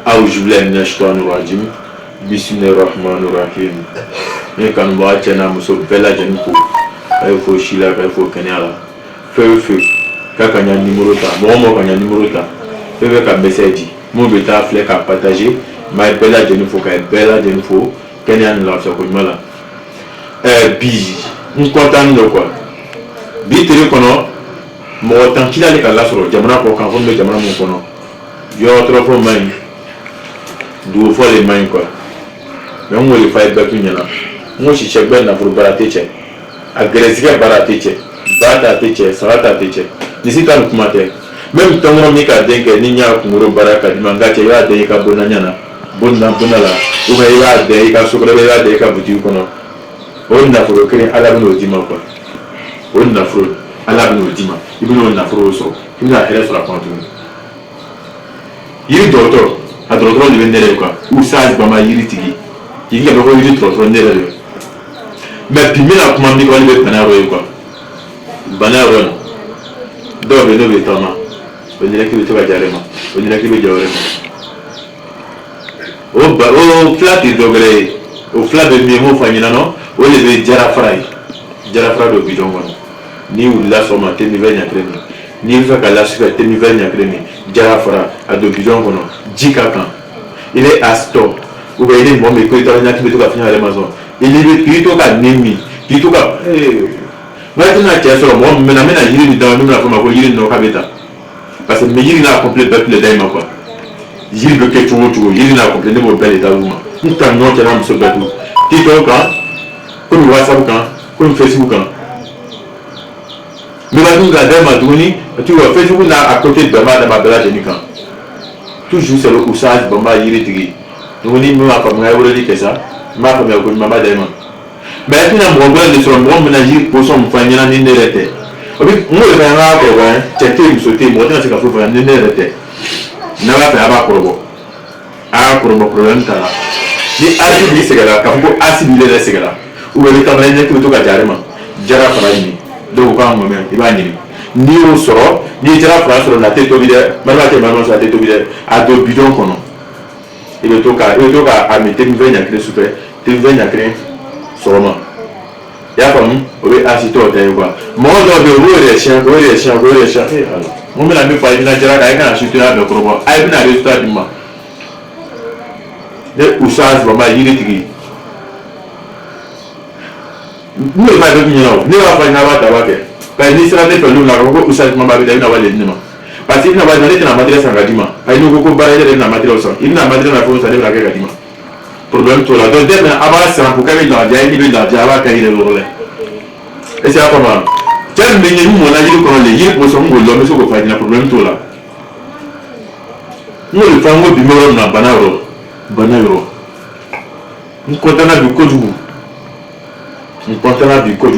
Auzubillahi minash-shaytanir-rajim. Bismillahir-rahmanir-rahim. Ne kan ba chena muso bela jenko. Ay fo shila ay fo kenyala. Feu kaka nya numéro ta. Mo kanya numéro ta. Feu ka message. Mo beta fle ka partager. Ma bela jenko ka bela jenko. Kenya la fa ko mala. Bi un kontaan no quoi. Bi tere kono mo tan kila le kala soro jamana ko kan fo me jamana mo kono. Yo trop fo mai. Du fo le mai quoi. Mais on le fait beaucoup nyana. Moi je cherche ben na pour barateche. Agresiga barateche. Bata teche, salata teche. Nisi tan kumate. Même tongo mi ka denke ni nya kumuro baraka di mangache ya de ka bonanyana. Bonna bonala. Ou ya de ka sokole ya de ka buti kono. On na furo kene ala bino dima quoi. On na furo ala bino dima. Ibino na furo so. Ina hele sur la compte. Yiri docteur, a docteur de vendere quoi. Ou ça ba ma yiri tigi. Il y a beaucoup de trop de mais puis la commande qu'on veut banaro quoi banaro donc le nouveau tama on dirait que tu vas dire moi on dirait que tu vas dire au flat de degré au flat de mémo famille non on le jara fry de bidon ni ou la somme te niveau nya crème ni fa ka la super te niveau nya crème jara fry à de bidon kono jikaka il est à stop. Ou bien il est bon mais quand il a tout à finir à la maison il est plutôt qu'à nemi plutôt qu'à maintenant tu as sur moi maintenant il est dans nous la forme il est dans cabeta parce que mais il n'a complet peuple le daima quoi il veut que tu il n'a complet de mon bel état où nous t'en non tu as un seul bateau TikTok comme WhatsApp comme Facebook mais là nous regardons ma doni tu vois Facebook là à côté de ma belle génique toujours c'est le couchage bomba il est nous nous avons fait ça ma famille a connu maman d'ailleurs mais puis on a besoin de se rendre ménager pour son famille n'en est n'était moi je vais avoir quoi c'était me sauter moi dans ce cas faut faire n'était n'a pas fait avoir pour problème là ni assis c'est là quand vous assimiler les c'est là ou le travail n'est que tout à jarema jara farani donc pas moi même il va ni au sort ni jara farani sur la tête au vide malgré que maman sur la tête au vide à deux bidons qu'on il est au cas à mettre une veine à créer super une veine à créer seulement il y a comme oui assisté au terrain quoi moi dans les chiens moi me la me pas une jara avec un acheteur avec robot a une résultat du mois de usage vraiment il est tigre nous il va devenir là nous va faire une avata avec parce que sera des pelous là robot usage maman avec une avale de parce qu'il n'a pas donné la matière sans gadima il nous beaucoup barrer de la matière au sang il n'a matière la force de la gadima problème tout là donc demain avant ça pour qu'il dans dia il dans dia va cailler le relais et c'est comment tel mais nous on a dit qu'on les yeux pour son l'homme ce qu'on fait le problème tout là nous le faisons du numéro na banaro nous comptons du code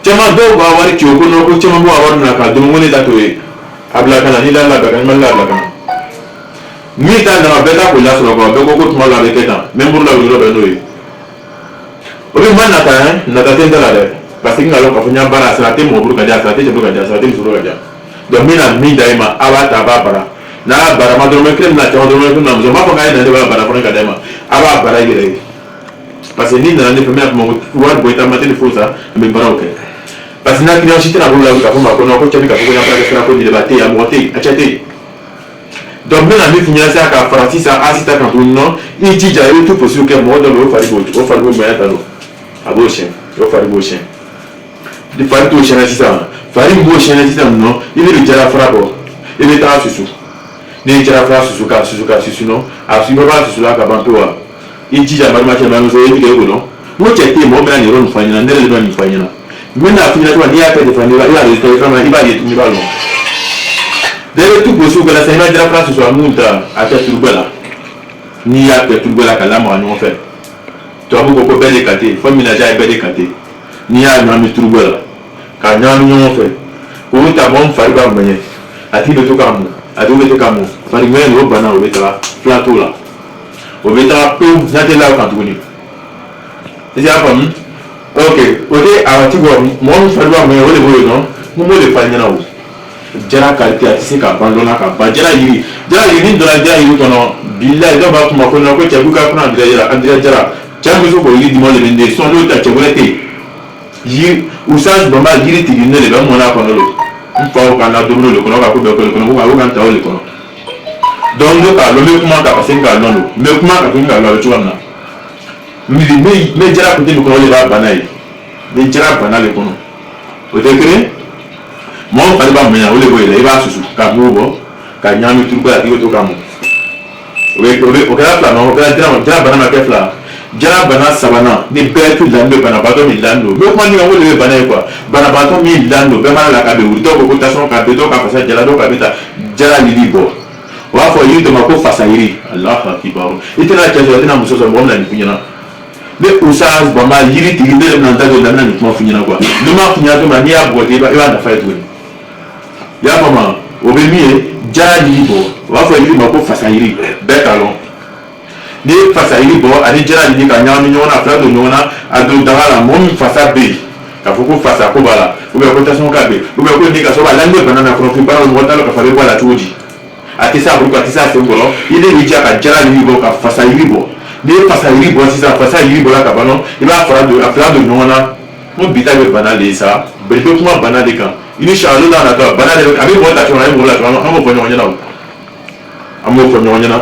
tellement do ba wari ki ko no ko tellement bo awar na ka dum woni da to e abla kana ni la ba kana man la kana mi ta na beta ko la so ko be ko tuma la be keta même pour la wuro be no e o be man na ta na ta tenda la de parce que ngalo ka funya bara sa te mo buru ka ja sa te buru ka ja sa te buru ka ja do mi na mi daima abata ba bara na bara ma do me krem na ta do me na mo ma ko ga na de bara ko ka daima aba bara yire parce que ni na ne premier mo wa bo ta matin faut ça me bara ok parce que na client chité na bola ka fuma ko no ko chani ka ko na pra ko di débattre à monter à chatter donc même la mi finira ça ka farati ça asita kan to no i ti ja yo tout possible que mo do lo fari bo me ta no abo chen yo fari bo chen di fari to chen ça fari bo chen ça no il est déjà frabo il est ta susu ni jara fra susu no a su ba susu la ka banto wa i ti ja ma chen ma so e bi ke ko no mo chete mo bra ni ron fanyina ndele le ni fanyina maintenant finir toi ni a fait de faire il va rester vraiment il va y être ni ballon dès tout possible que la semaine de la France soit monta à faire tout bela ni a fait tout bela kala mo en fait toi beaucoup belle écarté faut ménager belle écarté ni a non tout bela ka nyam nyon fait ko ta bon faire ba manye ati de to kamu ati de to kamu fari men ro bana o beta plateau là o beta peu na de là quand tu ni c'est à femme ok ok awati go mo fa do me o le boyo no mo le fa nyana o jara qualité a ti se ka ban dɔ la ka ban jara yiri ni donna jara yiri kɔnɔ bilayi dɔw b'a kuma fɔ ko cɛ k'u ka kuma André Jara cɛ bɛ se k'o yiri di ma le bɛ ne sɔn n'o ta cɛ wɛrɛ tɛ yen Usage Bamba yiri tigi ne de bɛ mɔna kɔnɔ lo n faw ka na dumuni le kɔnɔ ka ko bɛɛ kɔnɔ ko a bɛ ka ta o le kɔnɔ donc ne k'a lɔn n bɛ kuma ta parce que n k'a lɔn do n bɛ kuma ka to n k'a lɔn a bɛ cogoya min na n bɛ jara kun tɛ nin kɔnɔ o de b'a bana ye n bɛ jara bana le kɔnɔ o tɛ kelen mɔgɔ fari b'a mɛn o de b'o yɛlɛ i b'a susu ka mugu bɔ ka ɲagami turu k'a tigi to ka mɔ o kɛra fila nɔ o kɛra jara bana ma kɛ fila jara bana sabanan ni bɛɛ t'u lan bɛ banabaatɔ min lan don n bɛ kuma ni kan ko de bɛ bana ye quoi banabaatɔ min lan don bɛɛ mana la k'a bɛ wuli dɔw ko tension k'a bɛ dɔw ka fasa jala dɔw ka bɛ ta jara lili bɔ o b'a fɔ yiri dɔ ma ko fasa yiri Alahu akibaru i tɛna cɛ sɔrɔ i tɛna muso sɔrɔ mɔgɔ min na nin f'i ɲɛna ne Usage Bamba yiri tigi ne de bɛna n da don la n bɛna nin kuma f'i ɲɛna quoi ni m'a f'i ɲɛna tuma n'i y'a bɔ i b'a nafa ye tuguni i y'a faamu o bɛ min ye jara lili bɔ o b'a fɔ yiri ma ko fasa yiri bɛɛ t'a lɔn ni fasa yiri bɔ ani jara lili ka ɲagami ɲɔgɔn na a fila don ɲɔgɔn na a don daga la mɔgɔ min fasa bɛ yen k'a fɔ ko fasa ko b'a la ou bien ko tension ka bɛ yen ou bien ko ni ka sɔrɔ a la ni bana na kɔnɔfin bana mɔgɔ t'a dɔn k'a fɔ a bɛ bɔ a la cogo di a tɛ se a bolo a tɛ se a sen kɔrɔ i de b'i diya ka jara lili bɔ ka fasa yiri bɔ n'i ye fasa yiri bɔ sisan fasa yiri bɔra ka ban i b'a fara don a fila don ɲɔgɔn na n ko bi ta bɛ bana de ye sa bɛɛ bɛ kuma bana de kan inshallah n'a natɔ bana de a bɛ mɔgɔ ta cogo la a bɛ mɔgɔ la cogo an b'o fɔ ɲɔgɔn ɲɛna o an b'o fɔ ɲɔgɔn ɲɛna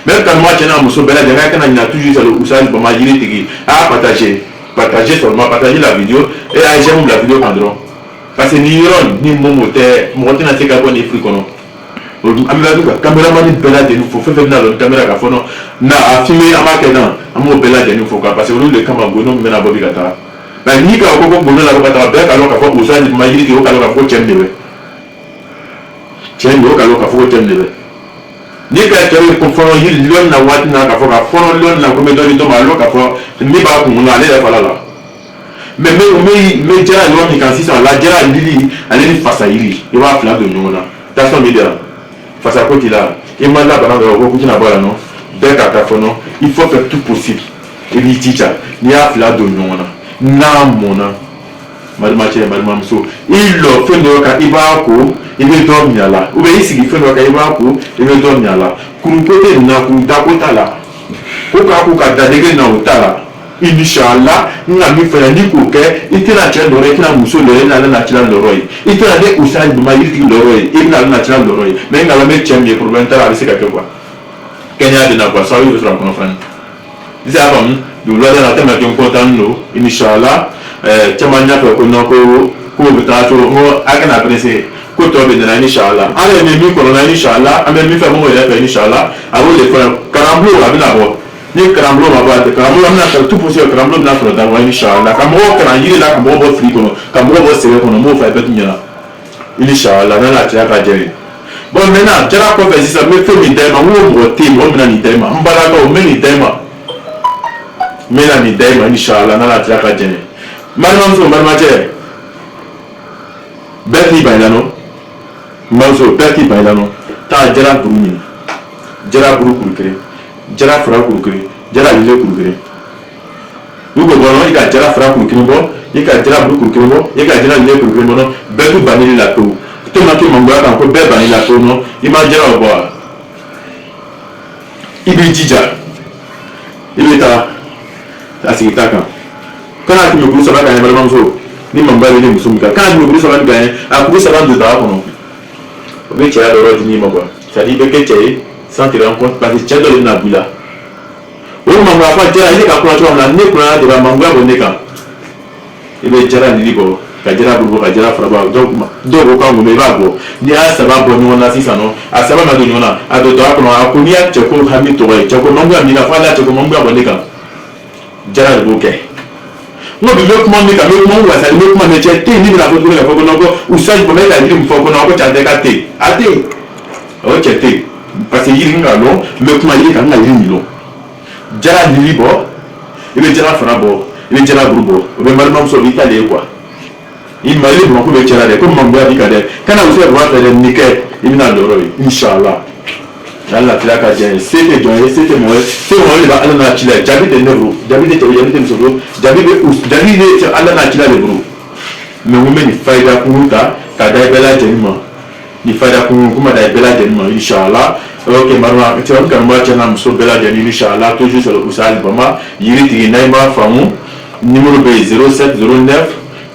même quand moi tiens muso bɛɛ lajɛlen n'a kana ɲina toujours sur le Usage Bamba yiri tigi a partager seulement partager la vidéo et a j'aime la vidéo kan dɔrɔn parce que ni yɔrɔ ni mɔmɔ tɛ mɔgɔ tɛna se ka bɔ nin fili kɔnɔ an bɛ ka caméraman bɛɛ lajɛlen fo fɛn fɛn bɛna lɔn caméra ka fɔ nɔ na a filmer an b'a kɛ nan an b'o bɛɛ lajɛlen fo quoi parce que olu de kama gono min bɛna bɔ bi ka taa mais n'i ka ko gono la ka taa bɛɛ ka lɔn k'a fɔ Usage Bamba yiri tigi o ka lɔn k'a fɔ ko cɛ nin de bɛ cɛ nin de o ka lɔn k'a fɔ ko cɛ nin de bɛ ni ka cɛ ko fɔlɔ yiri lɔn na waati na k'a fɔ ka fɔlɔ lɔn na ko mɛ dɔ ni dɔ ma lɔn k'a fɔ ne b'a kun na ale yɛrɛ fala la mais me jara lɔn min kan sisan la jara lili ale ni fasa yiri i b'a fila don ɲɔgɔn na tension mi dira fasa ko t'i la i ma labana dɔrɔn ko k'u tɛna bɔ a la nɔ bɛɛ ka taa fɔ nɔ il faut faire tout possible i b'i jija n'i y'a fila don ɲɔgɔn na n'a mɔnna balimacɛ balimamuso i lɔ fɛn dɔ kan i b'a ko i bɛ dɔ min a la ou bien i sigi fɛn dɔ kan i b'a ko i bɛ dɔ min a la kuruko tɛ nin na kuru dako t'a la ko k'a ko ka dadege na o t'a la inshallah n ka min fɛnɛ n'i k'o kɛ i tɛna cɛ lɔrɔ i tɛna muso lɔrɔ i bɛna ale na tila lɔrɔ ye i tɛna ne Usage Bamba yiritigi lɔrɔ ye i bɛna ale na tila lɔrɔ ye mais n ka lamɛn cɛ min ye problème t'a la a bɛ se ka kɛ quoi kɛnɛya de na quoi sababu bɛ sɔrɔ a kɔnɔ fana i se y'a faamu wulada na tɛmɛ kɛ n content don inshallah caman y'a fɛ ko non ko bɛ taa cogo ko a kana pressé ko tɔ bɛ nana inshallah an yɛrɛ bɛ min kɔnɔna inshallah an bɛ min fɛ mun yɛrɛ fɛ inshallah a b'o de fɔ karamɔgɔ a bɛna bɔ ni karamɔgɔ ma bɔ a tɛ karamɔgɔ bɛna sɔrɔ tout possible karamɔgɔ bɛna sɔrɔ dan wa inshallah ka mɔgɔw kalan yiri la ka mɔgɔw bɔ fili kɔnɔ ka mɔgɔw bɔ sɛbɛn kɔnɔ n b'o fɔ a bɛɛ tun ɲɛna inshallah n'a na caya ka jɛ ye bon maintenant jara kɔfɛ sisan n bɛ fɛn min da i ma n ko mɔgɔ tɛ yen mɔgɔ min na nin da i ma n balakaw n bɛ nin da i ma n bɛ na nin da i ma inshallah n'a na caya ka jɛ ye balimamuso balimacɛ bɛɛ k'i ban i la nɔ balimamuso bɛɛ k'i ban i la nɔ taa jara buru ɲini jara buru kuru kelen jara fara kuru kelen jara lile kuru kelen n'u ko bɔ nɔ i ka jara fara kuru kelen bɔ i ka jara buru kuru kelen bɔ i ka jara lile kuru kelen bɔ nɔ bɛɛ t'u ban i la pewu tomati mangoya kan ko bɛɛ ban i la pewu nɔ i ma jara o bɔ wa i b'i jija i bɛ taa a sigi ta kan kana tɛmɛ kuru saba kan ye balimamuso ni mangoya bɛ ni muso min kan kana tɛmɛ kuru saba kan ye a kuru saba don daga kɔnɔ o bɛ cɛya dɔ yɔrɔ di n'i ma quoi c'est à dire i bɛ kɛ cɛ ye sans te rendre compte parce que cɛ dɔ de bɛna b'i la o mangoya fɔ jara i bɛ ka kuma cogo min na ne kunna de b'a mangoya bɔ ne kan i bɛ jara lili bɔ ka jara buru bɔ ka jara fara bɔ dɔw ko k'an kun i b'a bɔ n'i y'a saba bɔ ɲɔgɔn na sisan nɔ a saba ma don ɲɔgɔn na a don daga kɔnɔ a ko n'i y'a cɛ ko hami tɔgɔ ye cɛ ko mangoya min na fo ala cɛ ko mangoya bɔ ne kan jara de b'o kɛ n ko bi n bɛ kuma min kan n bɛ kuma wasa n bɛ kuma mɛ cɛ te yen ni bɛna fɔ tuguni ka fɔ ko non ko Usage Bamba e ka yiri min fɔ ko non ko cɛ tɛ ka te yen a te yen o cɛ te yen parce que yiri ka lɔn n bɛ kuma yiri kan n ka yiri min lɔn jara lili bɔ i bɛ jara fara bɔ i bɛ jara buru bɔ o bɛ balimamuso i t'ale ye quoi i ma i bamakɔ bɛ cɛla dɛ ko mangoya b'i kan dɛ kana Usage Bamba fɛ dɛ nin kɛ i bɛna lɔrɔ ye inshallah ala tila ka jɛ se tɛ jɔn ye se tɛ mɔgɔ ye se mɔgɔ de bɛ ala n'a ci la jaabi tɛ ne bolo jaabi tɛ cɛ jaabi tɛ muso bolo jaabi bɛ ala n'a ci la de bolo mais n ko n bɛ nin fayida kuru ta k'a da i bɛɛ lajɛlen ma ni fayda kuma da bela jeni ma inshallah ok marwa ti on kan ma chana muso bela jeni inshallah toujours sur le usal bama yiri ti naima famu numéro B 0709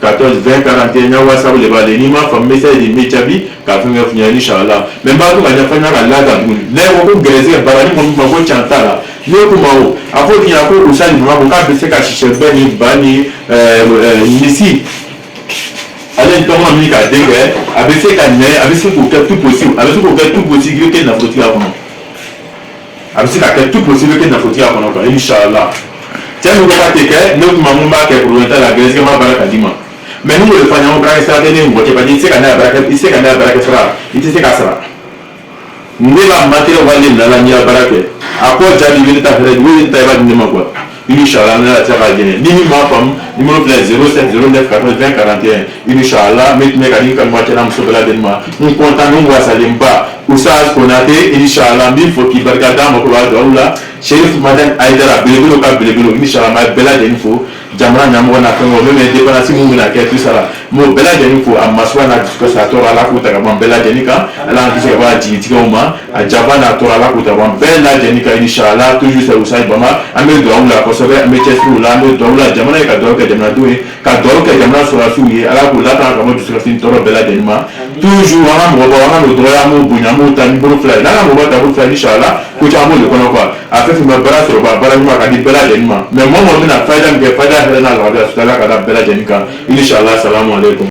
14 20 41 nya whatsapp le ba le ni ma fam message di mechabi ka finga funya inshallah même ba to kanya fanya ka la ga dun le ko greze barani mo ma ko chantala ne ko mawo afo ti ya ko usal bama ko ka be se ka shishe bani bani ici allez comment on dit qu'à déguer avec ce qu'il avec ce qu'on fait tout possible avec ce qu'on fait tout possible que n'a faut tirer avant avec ce qu'on fait tout possible que n'a faut tirer avant inchallah tiens nous va te que nous maman va que pour l'instant la grèce ma baraka dima mais nous le faisons baraka ça donner on va pas dire c'est qu'on a baraka ici qu'on a baraka sera ici c'est qu'à sera nous va mater va aller dans la nia baraka à quoi j'ai dit ta frère oui ta va dire quoi Inch'Allah, on a tiré à gagner. Numéro 07 09 14 20 41. Inch'Allah, maintenant, quand moi, je suis là, nous comptons, nous voyons ça, où ça, qu'on a fait, Inch'Allah, il faut qu'il y ait un peu de Chérif Madame Aïdara, Bélébélo, Bélébélo, Inch'Allah, ma belle info, Jamra Nyamona, même indépendance, nous n'avons qu'à tout ça. Mon belle info, à Maswana, discuter à Torah, la Kouta, mon belle Janika, à l'anticipation, à Djitikoma, à Javana, Torah, la Kouta, mon belle Janika, Inch'Allah, toujours ça, où ça, Bama, à me droit, la Kosovo, à me tester, là, me droit, la Jamana, qu'à droit, qu'à Jamana, qu'à droit, qu'à Jamana, sur la souille, à la Kouta, quand on discute une Torah, belle Janima, toujours, on a le droit à mon bounamo, t'as une bonne fleur, là, on va t'avoir fleur, Inch'Allah, que tu as un mot de quoi, après, tu me barras sur le barrage, tu me bella Janima, mais moi, on a fait un peu de faire la Helena, la Bella Janika, Inch'Allah, salam alaikum.